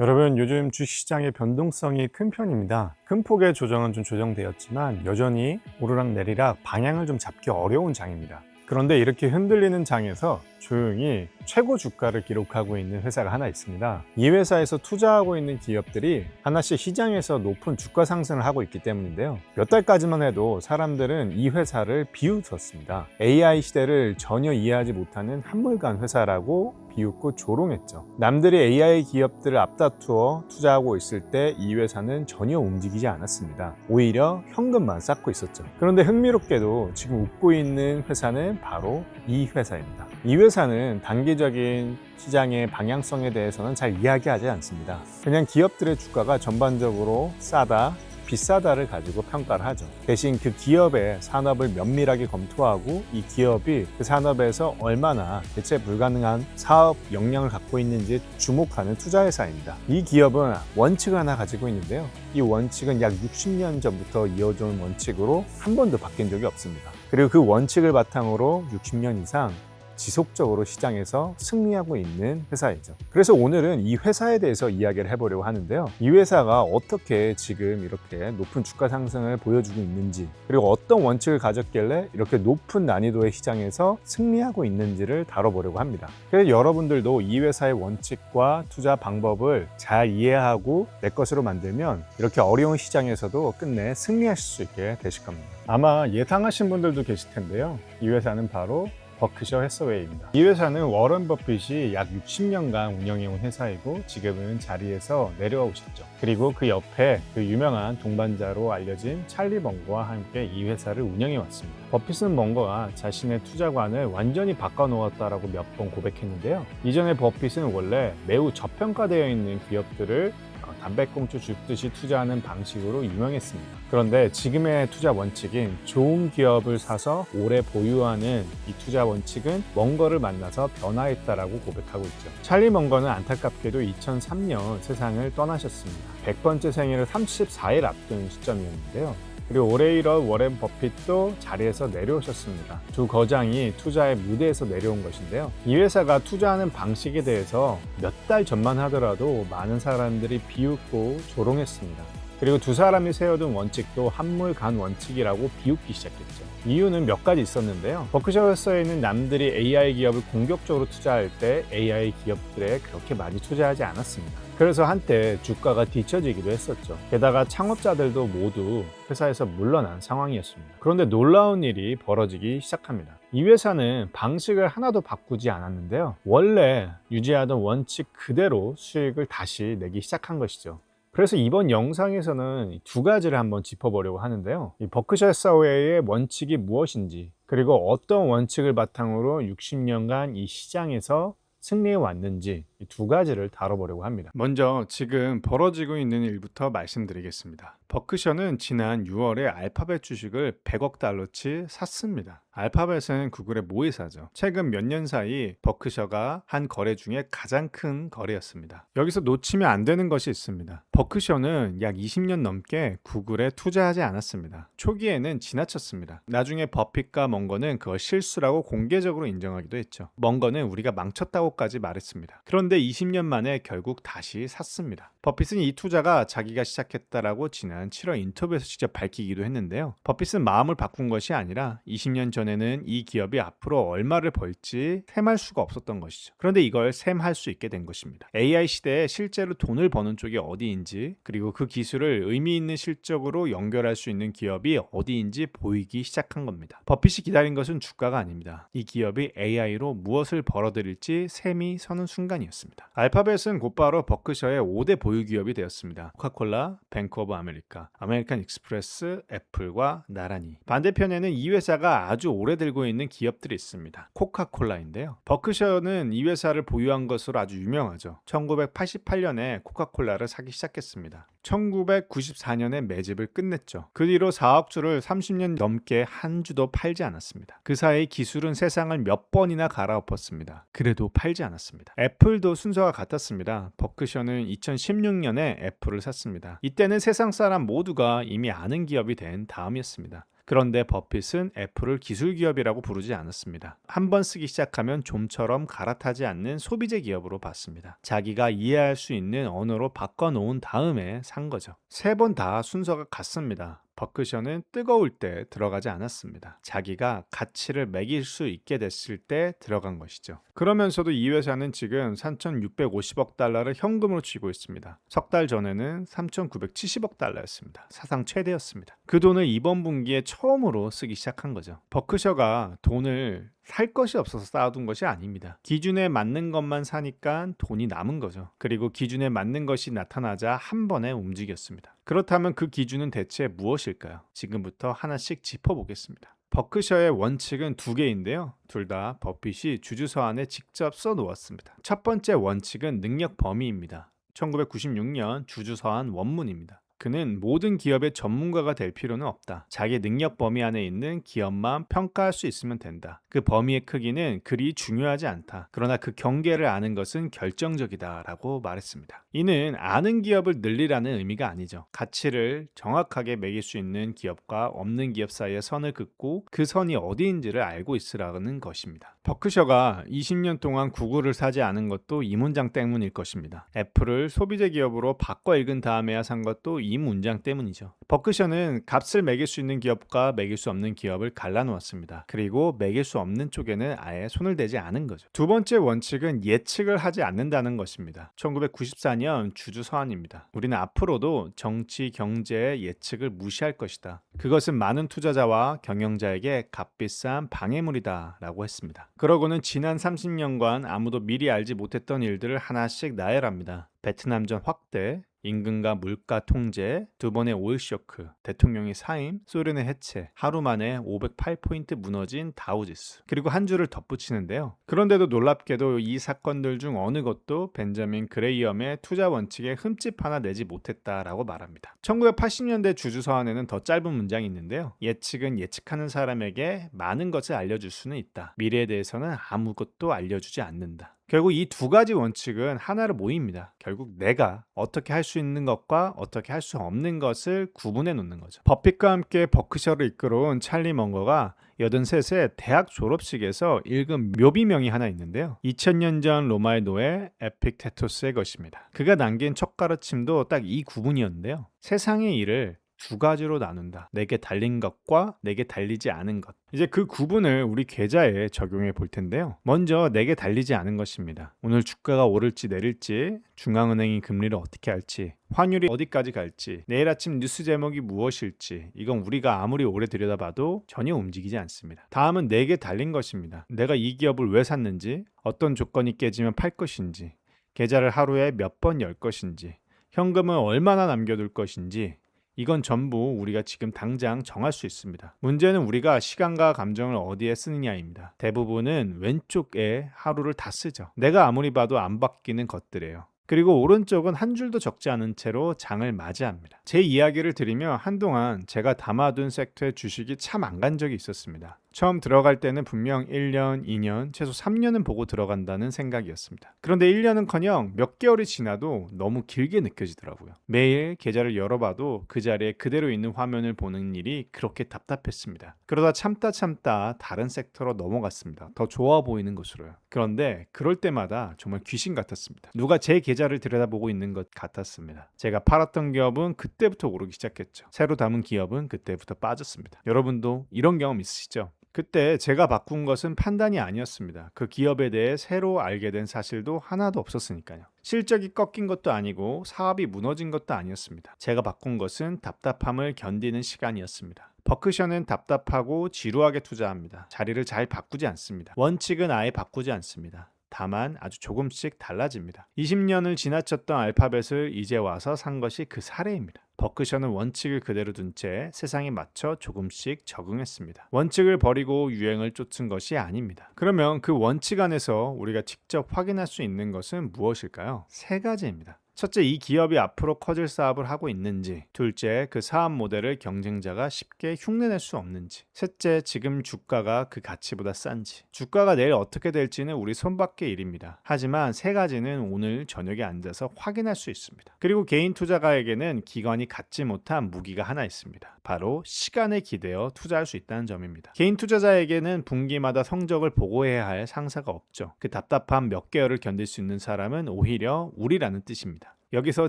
여러분, 요즘 주식시장의 변동성이 큰 편입니다. 큰 폭의 조정은 좀 조정되었지만 여전히 오르락내리락 방향을 좀 잡기 어려운 장입니다. 그런데 이렇게 흔들리는 장에서 조용히 최고 주가를 기록하고 있는 회사가 하나 있습니다. 이 회사에서 투자하고 있는 기업들이 하나씩 시장에서 높은 주가 상승을 하고 있기 때문인데요. 몇 달까지만 해도 사람들은 이 회사를 비웃었습니다. AI 시대를 전혀 이해하지 못하는 한물간 회사라고 비웃고 조롱했죠. 남들이 AI 기업들을 앞다투어 투자하고 있을 때 이 회사는 전혀 움직이지 않았습니다. 오히려 현금만 쌓고 있었죠. 그런데 흥미롭게도 지금 웃고 있는 회사는 바로 이 회사입니다. 이 회사는 단기적인 시장의 방향성에 대해서는 잘 이야기하지 않습니다. 그냥 기업들의 주가가 전반적으로 싸다, 비싸다를 가지고 평가를 하죠. 대신 그 기업의 산업을 면밀하게 검토하고 이 기업이 그 산업에서 얼마나 대체 불가능한 사업 역량을 갖고 있는지 주목하는 투자회사입니다. 이 기업은 원칙을 하나 가지고 있는데요. 이 원칙은 약 60년 전부터 이어져온 원칙으로 한 번도 바뀐 적이 없습니다. 그리고 그 원칙을 바탕으로 60년 이상 지속적으로 시장에서 승리하고 있는 회사이죠. 그래서 오늘은 이 회사에 대해서 이야기를 해보려고 하는데요. 이 회사가 어떻게 지금 이렇게 높은 주가 상승을 보여주고 있는지, 그리고 어떤 원칙을 가졌길래 이렇게 높은 난이도의 시장에서 승리하고 있는지를 다뤄보려고 합니다. 그래서 여러분들도 이 회사의 원칙과 투자 방법을 잘 이해하고 내 것으로 만들면 이렇게 어려운 시장에서도 끝내 승리하실 수 있게 되실 겁니다. 아마 예상하신 분들도 계실 텐데요. 이 회사는 바로 버크셔 해서웨이입니다. 이 회사는 워런 버핏이 약 60년간 운영해온 회사이고 지금은 자리에서 내려오셨죠. 그리고 그 옆에 그 유명한 동반자로 알려진 찰리 멍거와 함께 이 회사를 운영해왔습니다. 버핏은 멍거가 자신의 투자관을 완전히 바꿔놓았다라고 몇 번 고백했는데요. 이전에 버핏은 원래 매우 저평가되어 있는 기업들을 담배꽁초 줍듯이 투자하는 방식으로 유명했습니다. 그런데 지금의 투자 원칙인 좋은 기업을 사서 오래 보유하는 이 투자 원칙은 멍거를 만나서 변화했다라고 고백하고 있죠. 찰리 멍거는 안타깝게도 2003년 세상을 떠나셨습니다. 100번째 생일을 34일 앞둔 시점이었는데요. 그리고 올해 1월 워렌 버핏도 자리에서 내려오셨습니다. 두 거장이 투자의 무대에서 내려온 것인데요. 이 회사가 투자하는 방식에 대해서 몇 달 전만 하더라도 많은 사람들이 비웃고 조롱했습니다. 그리고 두 사람이 세워둔 원칙도 한물간 원칙이라고 비웃기 시작했죠. 이유는 몇 가지 있었는데요. 버크셔 회사에는 남들이 AI 기업을 공격적으로 투자할 때 AI 기업들에 그렇게 많이 투자하지 않았습니다. 그래서 한때 주가가 뒤처지기도 했었죠. 게다가 창업자들도 모두 회사에서 물러난 상황이었습니다. 그런데 놀라운 일이 벌어지기 시작합니다. 이 회사는 방식을 하나도 바꾸지 않았는데요. 원래 유지하던 원칙 그대로 수익을 다시 내기 시작한 것이죠. 그래서 이번 영상에서는 두 가지를 한번 짚어보려고 하는데요. 이 버크셔 해서웨이의 원칙이 무엇인지, 그리고 어떤 원칙을 바탕으로 60년간 이 시장에서 승리해 왔는지 이 두 가지를 다뤄보려고 합니다. 먼저 지금 벌어지고 있는 일부터 말씀드리겠습니다. 버크셔는 지난 6월에 알파벳 주식을 100억 달러치 샀습니다. 알파벳은 구글의 모회사죠. 최근 몇 년 사이 버크셔가 한 거래 중에 가장 큰 거래였습니다. 여기서 놓치면 안 되는 것이 있습니다. 버크셔는 약 20년 넘게 구글에 투자하지 않았습니다. 초기에는 지나쳤습니다. 나중에 버핏과 멍거는 그걸 실수라고 공개적으로 인정하기도 했죠. 멍거는 우리가 망쳤다고까지 말했습니다. 그런데 20년 만에 결국 다시 샀습니다. 버핏은 이 투자가 자기가 시작했다라고 지난 7월 인터뷰에서 직접 밝히기도 했는데요. 버핏은 마음을 바꾼 것이 아니라 20년 전에는 이 기업이 앞으로 얼마를 벌지 셈할 수가 없었던 것이죠. 그런데 이걸 셈할 수 있게 된 것입니다. AI 시대에 실제로 돈을 버는 쪽이 어디인지, 그리고 그 기술을 의미 있는 실적으로 연결할 수 있는 기업이 어디인지 보이기 시작한 겁니다. 버핏이 기다린 것은 주가가 아닙니다. 이 기업이 AI로 무엇을 벌어들일지 셈이 서는 순간이었습니다. 알파벳은 곧바로 버크셔의 5대 보유 기업이 되었습니다. 코카콜라, 뱅크 오브 아메리카, 아메리칸 익스프레스, 애플과 나란히. 반대편에는 이 회사가 아주 오래 들고 있는 기업들이 있습니다. 코카콜라인데요. 버크셔는 이 회사를 보유한 것으로 아주 유명하죠. 1988년에 코카콜라를 사기 시작했습니다. 1994년에 매집을 끝냈죠. 그 뒤로 4억 주를 30년 넘게 한 주도 팔지 않았습니다. 그 사이 기술은 세상을 몇 번이나 갈아엎었습니다. 그래도 팔지 않았습니다. 애플도 순서가 같았습니다. 버크셔는 2016년에 애플을 샀습니다. 이때는 세상 사람 모두가 이미 아는 기업이 된 다음이었습니다. 그런데 버핏은 애플을 기술 기업이라고 부르지 않았습니다. 한번 쓰기 시작하면 좀처럼 갈아타지 않는 소비재 기업으로 봤습니다. 자기가 이해할 수 있는 언어로 바꿔놓은 다음에 산 거죠. 세 번 다 순서가 같습니다. 버크셔는 뜨거울 때 들어가지 않았습니다. 자기가 가치를 매길 수 있게 됐을 때 들어간 것이죠. 그러면서도 이 회사는 지금 3,650억 달러를 현금으로 쥐고 있습니다. 석 달 전에는 3,970억 달러였습니다. 사상 최대였습니다. 그 돈을 이번 분기에 처음으로 쓰기 시작한 거죠. 버크셔가 돈을 살 것이 없어서 쌓아둔 것이 아닙니다. 기준에 맞는 것만 사니까 돈이 남은 거죠. 그리고 기준에 맞는 것이 나타나자 한 번에 움직였습니다. 그렇다면 그 기준은 대체 무엇일까요? 지금부터 하나씩 짚어보겠습니다. 버크셔의 원칙은 두 개인데요. 둘 다 버핏이 주주서한에 직접 써놓았습니다. 첫 번째 원칙은 능력 범위입니다. 1996년 주주서한 원문입니다. 그는 모든 기업의 전문가가 될 필요는 없다. 자기 능력 범위 안에 있는 기업만 평가할 수 있으면 된다. 그 범위의 크기는 그리 중요하지 않다. 그러나 그 경계를 아는 것은 결정적이다 라고 말했습니다. 이는 아는 기업을 늘리라는 의미가 아니죠. 가치를 정확하게 매길 수 있는 기업과 없는 기업 사이의 선을 긋고 그 선이 어디인지를 알고 있으라는 것입니다. 버크셔가 20년 동안 구글을 사지 않은 것도 이 문장 때문일 것입니다. 애플을 소비재 기업으로 바꿔 읽은 다음에야 산 것도 이 문장 때문이죠. 버크셔는 값을 매길 수 있는 기업과 매길 수 없는 기업을 갈라놓았습니다. 그리고 매길 수 없는 쪽에는 아예 손을 대지 않은 거죠. 두 번째 원칙은 예측을 하지 않는다는 것입니다. 1994년 주주 서한입니다. 우리는 앞으로도 정치, 경제의 예측을 무시할 것이다. 그것은 많은 투자자와 경영자에게 값비싼 방해물이다 라고 했습니다. 그러고는 지난 30년간 아무도 미리 알지 못했던 일들을 하나씩 나열합니다. 베트남전 확대, 임금과 물가 통제, 두 번의 오일 쇼크, 대통령의 사임, 소련의 해체, 하루 만에 508포인트 무너진 다우지수, 그리고 한 줄을 덧붙이는데요. 그런데도 놀랍게도 이 사건들 중 어느 것도 벤저민 그레이엄의 투자 원칙에 흠집 하나 내지 못했다라고 말합니다. 1980년대 주주서한에는 더 짧은 문장이 있는데요. 예측은 예측하는 사람에게 많은 것을 알려줄 수는 있다. 미래에 대해서는 아무것도 알려주지 않는다. 결국 이 두 가지 원칙은 하나로 모입니다. 결국 내가 어떻게 할 수 있는 것과 어떻게 할 수 없는 것을 구분해 놓는 거죠. 버핏과 함께 버크셔를 이끌어온 찰리 먼거가 83세 대학 졸업식에서 읽은 묘비명이 하나 있는데요. 2000년 전 로마의 노예 에픽테토스의 것입니다. 그가 남긴 첫 가르침도 딱 이 구분이었는데요. 세상의 일을 두 가지로 나눈다. 내게 달린 것과 내게 달리지 않은 것. 이제 그 구분을 우리 계좌에 적용해 볼 텐데요. 먼저 내게 달리지 않은 것입니다. 오늘 주가가 오를지 내릴지, 중앙은행이 금리를 어떻게 할지, 환율이 어디까지 갈지, 내일 아침 뉴스 제목이 무엇일지, 이건 우리가 아무리 오래 들여다봐도 전혀 움직이지 않습니다. 다음은 내게 달린 것입니다. 내가 이 기업을 왜 샀는지, 어떤 조건이 깨지면 팔 것인지, 계좌를 하루에 몇 번 열 것인지, 현금을 얼마나 남겨둘 것인지, 이건 전부 우리가 지금 당장 정할 수 있습니다. 문제는 우리가 시간과 감정을 어디에 쓰느냐입니다. 대부분은 왼쪽에 하루를 다 쓰죠. 내가 아무리 봐도 안 바뀌는 것들이에요. 그리고 오른쪽은 한 줄도 적지 않은 채로 장을 맞이합니다. 제 이야기를 드리며 한동안 제가 담아둔 섹터의 주식이 참 안 간 적이 있었습니다. 처음 들어갈 때는 분명 1년, 2년, 최소 3년은 보고 들어간다는 생각이었습니다. 그런데 1년은커녕 몇 개월이 지나도 너무 길게 느껴지더라고요. 매일 계좌를 열어봐도 그 자리에 그대로 있는 화면을 보는 일이 그렇게 답답했습니다. 그러다 참다 다른 섹터로 넘어갔습니다. 더 좋아 보이는 곳으로요. 그런데 그럴 때마다 정말 귀신 같았습니다. 누가 제 계좌를 들여다보고 있는 것 같았습니다. 제가 팔았던 기업은 그때부터 오르기 시작했죠. 새로 담은 기업은 그때부터 빠졌습니다. 여러분도 이런 경험 있으시죠? 그때 제가 바꾼 것은 판단이 아니었습니다. 그 기업에 대해 새로 알게 된 사실도 하나도 없었으니까요. 실적이 꺾인 것도 아니고 사업이 무너진 것도 아니었습니다. 제가 바꾼 것은 답답함을 견디는 시간이었습니다. 버크셔는 답답하고 지루하게 투자합니다. 자리를 잘 바꾸지 않습니다. 원칙은 아예 바꾸지 않습니다. 다만 아주 조금씩 달라집니다. 20년을 지나쳤던 알파벳을 이제 와서 산 것이 그 사례입니다. 버크셔는 원칙을 그대로 둔 채 세상에 맞춰 조금씩 적응했습니다. 원칙을 버리고 유행을 쫓은 것이 아닙니다. 그러면 그 원칙 안에서 우리가 직접 확인할 수 있는 것은 무엇일까요? 세 가지입니다. 첫째, 이 기업이 앞으로 커질 사업을 하고 있는지, 둘째, 그 사업 모델을 경쟁자가 쉽게 흉내낼 수 없는지, 셋째, 지금 주가가 그 가치보다 싼지. 주가가 내일 어떻게 될지는 우리 손밖의 일입니다. 하지만 세 가지는 오늘 저녁에 앉아서 확인할 수 있습니다. 그리고 개인 투자가에게는 기관이 갖지 못한 무기가 하나 있습니다. 바로 시간에 기대어 투자할 수 있다는 점입니다. 개인 투자자에게는 분기마다 성적을 보고해야 할 상사가 없죠. 그 답답한 몇 개월을 견딜 수 있는 사람은 오히려 우리라는 뜻입니다. 여기서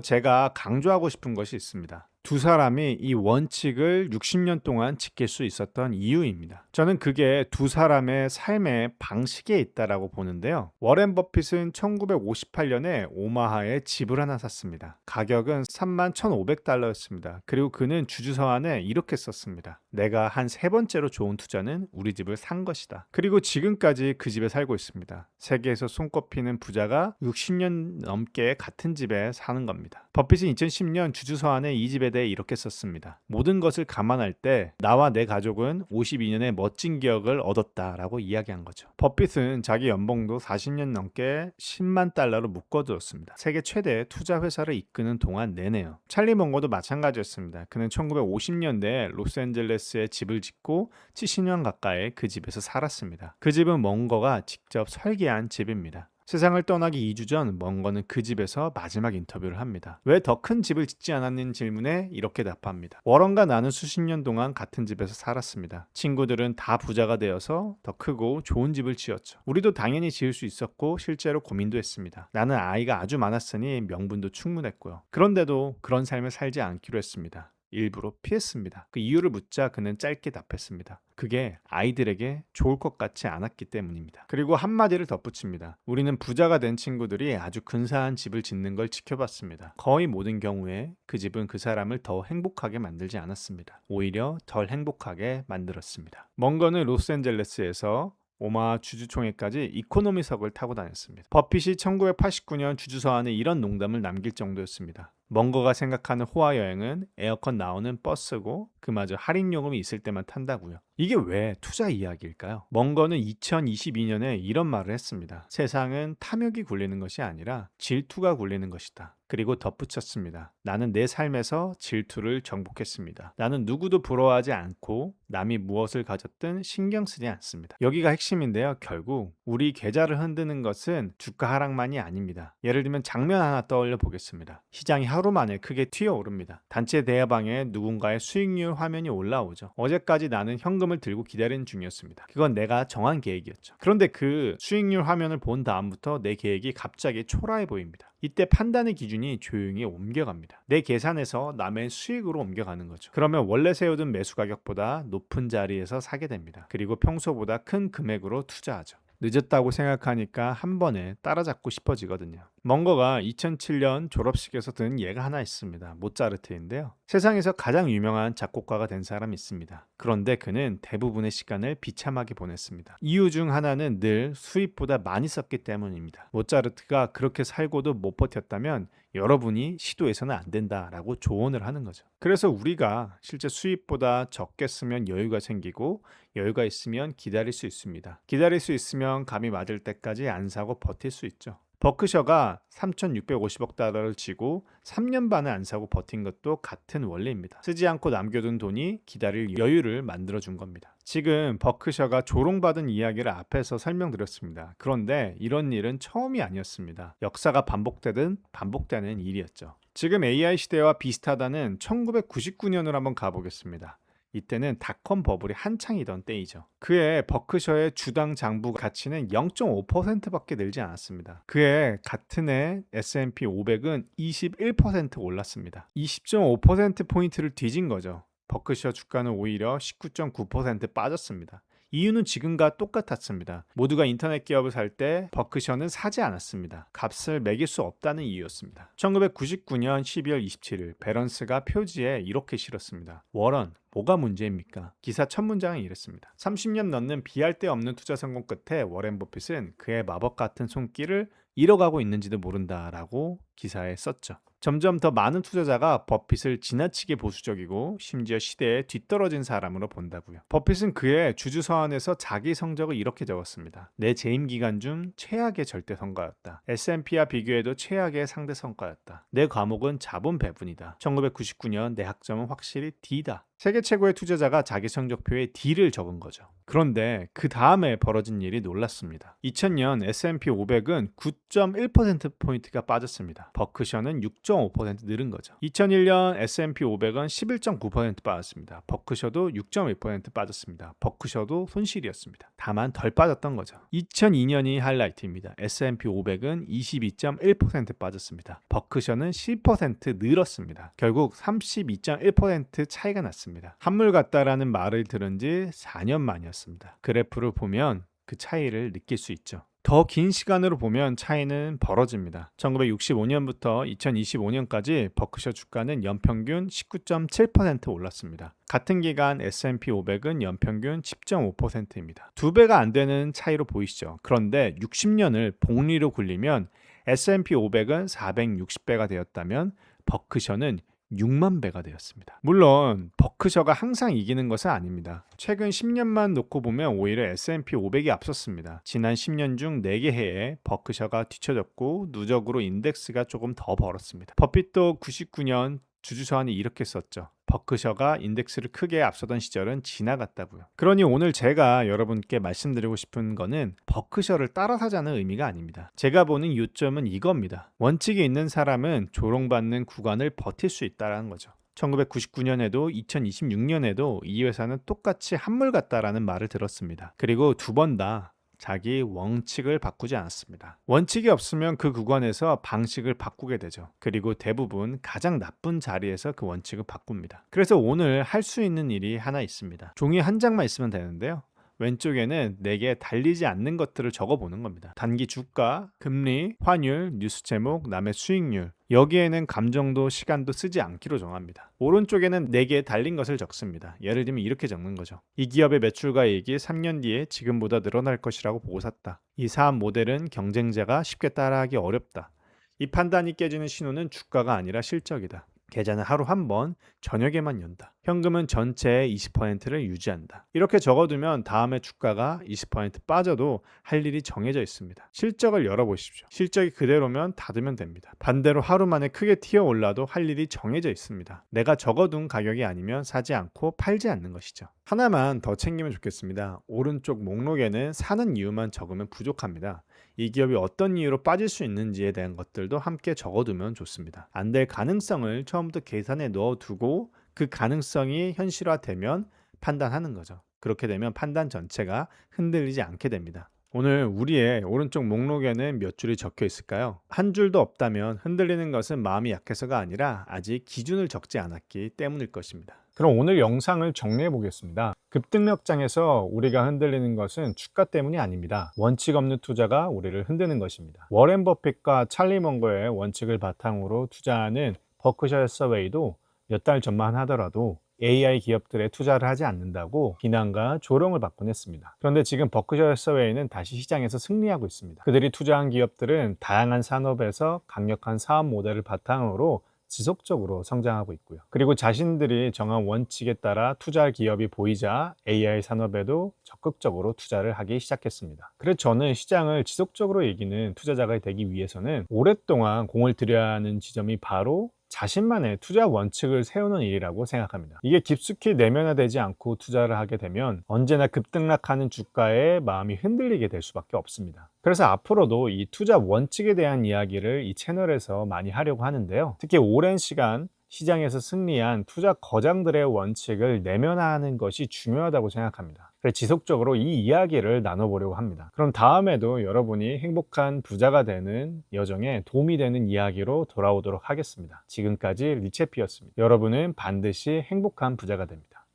제가 강조하고 싶은 것이 있습니다. 두 사람이 이 원칙을 60년 동안 지킬 수 있었던 이유입니다. 저는 그게 두 사람의 삶의 방식에 있다라고 보는데요. 워렌 버핏은 1958년에 오마하에 집을 하나 샀습니다. 가격은 31,500달러였습니다. 그리고 그는 주주서한에 이렇게 썼습니다. 내가 한 세 번째로 좋은 투자는 우리 집을 산 것이다. 그리고 지금까지 그 집에 살고 있습니다. 세계에서 손꼽히는 부자가 60년 넘게 같은 집에 사는 겁니다. 버핏은 2010년 주주서한에 이 집에 대해 이렇게 썼습니다. 모든 것을 감안할 때 나와 내 가족은 52년의 멋진 기억을 얻었다라고 이야기한 거죠. 버핏은 자기 연봉도 40년 넘게 10만 달러로 묶어두었습니다. 세계 최대 투자 회사를 이끄는 동안 내내요. 찰리 멍거도 마찬가지였습니다. 그는 1950년대에 로스앤젤레스에 집을 짓고 70년 가까이 그 집에서 살았습니다. 그 집은 멍거가 직접 설계한 집입니다. 세상을 떠나기 2주 전 멍거는 그 집에서 마지막 인터뷰를 합니다. 왜 더 큰 집을 짓지 않았는 질문에 이렇게 답합니다. 워런과 나는 수십 년 동안 같은 집에서 살았습니다. 친구들은 다 부자가 되어서 더 크고 좋은 집을 지었죠. 우리도 당연히 지을 수 있었고 실제로 고민도 했습니다. 나는 아이가 아주 많았으니 명분도 충분했고요. 그런데도 그런 삶을 살지 않기로 했습니다. 일부러 피했습니다. 그 이유를 묻자 그는 짧게 답했습니다. 그게 아이들에게 좋을 것 같지 않았기 때문입니다. 그리고 한마디를 덧붙입니다. 우리는 부자가 된 친구들이 아주 근사한 집을 짓는 걸 지켜봤습니다. 거의 모든 경우에 그 집은 그 사람을 더 행복하게 만들지 않았습니다. 오히려 덜 행복하게 만들었습니다. 멍거는 로스앤젤레스에서 오마하 주주총회까지 이코노미석을 타고 다녔습니다. 버핏이 1989년 주주서한에 이런 농담을 남길 정도였습니다. 멍거가 생각하는 호화 여행은 에어컨 나오는 버스고 그마저 할인 요금이 있을 때만 탄다고요. 이게 왜 투자 이야기일까요? 멍거는 2022년에 이런 말을 했습니다. 세상은 탐욕이 굴리는 것이 아니라 질투가 굴리는 것이다. 그리고 덧붙였습니다. 나는 내 삶에서 질투를 정복했습니다. 나는 누구도 부러워하지 않고 남이 무엇을 가졌든 신경 쓰지 않습니다. 여기가 핵심인데요. 결국 우리 계좌를 흔드는 것은 주가 하락만이 아닙니다. 예를 들면 장면 하나 떠올려 보겠습니다. 시장이 하루 만에 크게 튀어오릅니다. 단체 대화방에 누군가의 수익률 화면이 올라오죠. 어제까지 나는 현금을 들고 기다리는 중이었습니다. 그건 내가 정한 계획이었죠. 그런데 그 수익률 화면을 본 다음부터 내 계획이 갑자기 초라해 보입니다. 이때 판단의 기준이 조용히 옮겨갑니다. 내 계산에서 남의 수익으로 옮겨가는 거죠. 그러면 원래 세우던 매수 가격보다 높은 자리에서 사게 됩니다. 그리고 평소보다 큰 금액으로 투자하죠. 늦었다고 생각하니까 한 번에 따라잡고 싶어지거든요. 멍거가 2007년 졸업식에서 든 예가 하나 있습니다. 모차르트인데요. 세상에서 가장 유명한 작곡가가 된 사람이 있습니다. 그런데 그는 대부분의 시간을 비참하게 보냈습니다. 이유 중 하나는 늘 수입보다 많이 썼기 때문입니다. 모차르트가 그렇게 살고도 못 버텼다면 여러분이 시도해서는 안 된다라고 조언을 하는 거죠. 그래서 우리가 실제 수입보다 적게 쓰면 여유가 생기고 여유가 있으면 기다릴 수 있습니다. 기다릴 수 있으면 감이 맞을 때까지 안 사고 버틸 수 있죠. 버크셔가 3,650억 달러를 지고 3년 반을 안 사고 버틴 것도 같은 원리입니다. 쓰지 않고 남겨둔 돈이 기다릴 여유를 만들어준 겁니다. 지금 버크셔가 조롱받은 이야기를 앞에서 설명드렸습니다. 그런데 이런 일은 처음이 아니었습니다. 역사가 반복되든 반복되는 일이었죠. 지금 AI 시대와 비슷하다는 1999년을 한번 가보겠습니다. 이때는 닷컴 버블이 한창이던 때이죠. 그해 버크셔의 주당 장부 가치는 0.5%밖에 늘지 않았습니다. 그해 같은 해 S&P 500은 21% 올랐습니다. 20.5%포인트를 뒤진 거죠. 버크셔 주가는 오히려 19.9% 빠졌습니다. 이유는 지금과 똑같았습니다. 모두가 인터넷 기업을 살 때 버크셔는 사지 않았습니다. 값을 매길 수 없다는 이유였습니다. 1999년 12월 27일 베런스가 표지에 이렇게 실었습니다. 워런, 뭐가 문제입니까? 기사 첫 문장은 이랬습니다. 30년 넘는 비할 데 없는 투자 성공 끝에 워렌 버핏은 그의 마법 같은 손길을 잃어가고 있는지도 모른다라고 기사에 썼죠. 점점 더 많은 투자자가 버핏을 지나치게 보수적이고 심지어 시대에 뒤떨어진 사람으로 본다고요. 버핏은 그의 주주 서한에서 자기 성적을 이렇게 적었습니다. 내 재임 기간 중 최악의 절대 성과였다. S&P와 비교해도 최악의 상대 성과였다. 내 과목은 자본 배분이다. 1999년 내 학점은 확실히 D다. 세계 최고의 투자자가 자기 성적표에 D를 적은 거죠. 그런데 그 다음에 벌어진 일이 놀랐습니다. 2000년 S&P 500은 9.1%포인트가 빠졌습니다. 버크셔는 6.5% 늘은 거죠. 2001년 S&P 500은 11.9% 빠졌습니다. 버크셔도 6.1% 빠졌습니다. 버크셔도 손실이었습니다. 다만 덜 빠졌던 거죠. 2002년이 하이라이트입니다. S&P 500은 22.1% 빠졌습니다. 버크셔는 10% 늘었습니다. 결국 32.1% 차이가 났습니다. 한물 같다라는 말을 들은 지 4년 만이었습니다. 그래프를 보면 그 차이를 느낄 수 있죠. 더 긴 시간으로 보면 차이는 벌어집니다. 1965년부터 2025년까지 버크셔 주가는 연평균 19.7% 올랐습니다. 같은 기간 S&P 500은 연평균 10.5%입니다. 2배가 안 되는 차이로 보이시죠? 그런데 60년을 복리로 굴리면 S&P 500은 460배가 되었다면 버크셔는 6만 배가 되었습니다. 물론 버크셔가 항상 이기는 것은 아닙니다. 최근 10년만 놓고 보면 오히려 S&P 500이 앞섰습니다. 지난 10년 중 4개 해에 버크셔가 뒤쳐졌고 누적으로 인덱스가 조금 더 벌었습니다. 버핏도 99년 주주서한이 이렇게 썼죠. 버크셔가 인덱스를 크게 앞서던 시절은 지나갔다고요. 그러니 오늘 제가 여러분께 말씀드리고 싶은 거는 버크셔를 따라 사자는 의미가 아닙니다. 제가 보는 요점은 이겁니다. 원칙이 있는 사람은 조롱받는 구간을 버틸 수 있다는 거죠. 1999년에도 2026년에도 이 회사는 똑같이 한물 같다라는 말을 들었습니다. 그리고 두 번 다 자기 원칙을 바꾸지 않았습니다. 원칙이 없으면 그 구간에서 방식을 바꾸게 되죠. 그리고 대부분 가장 나쁜 자리에서 그 원칙을 바꿉니다. 그래서 오늘 할 수 있는 일이 하나 있습니다. 종이 한 장만 있으면 되는데요. 왼쪽에는 내게 달리지 않는 것들을 적어보는 겁니다. 단기 주가, 금리, 환율, 뉴스 제목, 남의 수익률. 여기에는 감정도 시간도 쓰지 않기로 정합니다. 오른쪽에는 내게 달린 것을 적습니다. 예를 들면 이렇게 적는 거죠. 이 기업의 매출과 이익이 3년 뒤에 지금보다 늘어날 것이라고 보고 샀다. 이 사업 모델은 경쟁자가 쉽게 따라하기 어렵다. 이 판단이 깨지는 신호는 주가가 아니라 실적이다. 계좌는 하루 한 번, 저녁에만 연다. 현금은 전체의 20%를 유지한다. 이렇게 적어두면 다음에 주가가 20% 빠져도 할 일이 정해져 있습니다. 실적을 열어보십시오. 실적이 그대로면 닫으면 됩니다. 반대로 하루 만에 크게 튀어 올라도 할 일이 정해져 있습니다. 내가 적어둔 가격이 아니면 사지 않고 팔지 않는 것이죠. 하나만 더 챙기면 좋겠습니다. 오른쪽 목록에는 사는 이유만 적으면 부족합니다. 이 기업이 어떤 이유로 빠질 수 있는지에 대한 것들도 함께 적어두면 좋습니다. 안 될 가능성을 처음부터 계산에 넣어두고 그 가능성이 현실화되면 판단하는 거죠. 그렇게 되면 판단 전체가 흔들리지 않게 됩니다. 오늘 우리의 오른쪽 목록에는 몇 줄이 적혀 있을까요? 한 줄도 없다면 흔들리는 것은 마음이 약해서가 아니라 아직 기준을 적지 않았기 때문일 것입니다. 그럼 오늘 영상을 정리해 보겠습니다. 급등력장에서 우리가 흔들리는 것은 주가 때문이 아닙니다. 원칙 없는 투자가 우리를 흔드는 것입니다. 워렌 버핏과 찰리 먼거의 원칙을 바탕으로 투자하는 버크셔 해서웨이도 몇 달 전만 하더라도 AI 기업들에 투자를 하지 않는다고 비난과 조롱을 받곤 했습니다. 그런데 지금 버크셔 해서웨이는 다시 시장에서 승리하고 있습니다. 그들이 투자한 기업들은 다양한 산업에서 강력한 사업 모델을 바탕으로 지속적으로 성장하고 있고요. 그리고 자신들이 정한 원칙에 따라 투자할 기업이 보이자 AI 산업에도 적극적으로 투자를 하기 시작했습니다. 그래서 저는 시장을 지속적으로 이기는 투자자가 되기 위해서는 오랫동안 공을 들여야 하는 지점이 바로 자신만의 투자 원칙을 세우는 일이라고 생각합니다. 이게 깊숙이 내면화되지 않고 투자를 하게 되면 언제나 급등락하는 주가에 마음이 흔들리게 될 수밖에 없습니다. 그래서 앞으로도 이 투자 원칙에 대한 이야기를 이 채널에서 많이 하려고 하는데요. 특히 오랜 시간 시장에서 승리한 투자 거장들의 원칙을 내면화하는 것이 중요하다고 생각합니다. 그래서 지속적으로 이 이야기를 나눠보려고 합니다. 그럼 다음에도 여러분이 행복한 부자가 되는 여정에 도움이 되는 이야기로 돌아오도록 하겠습니다. 지금까지 리체피였습니다. 여러분은 반드시 행복한 부자가 됩니다.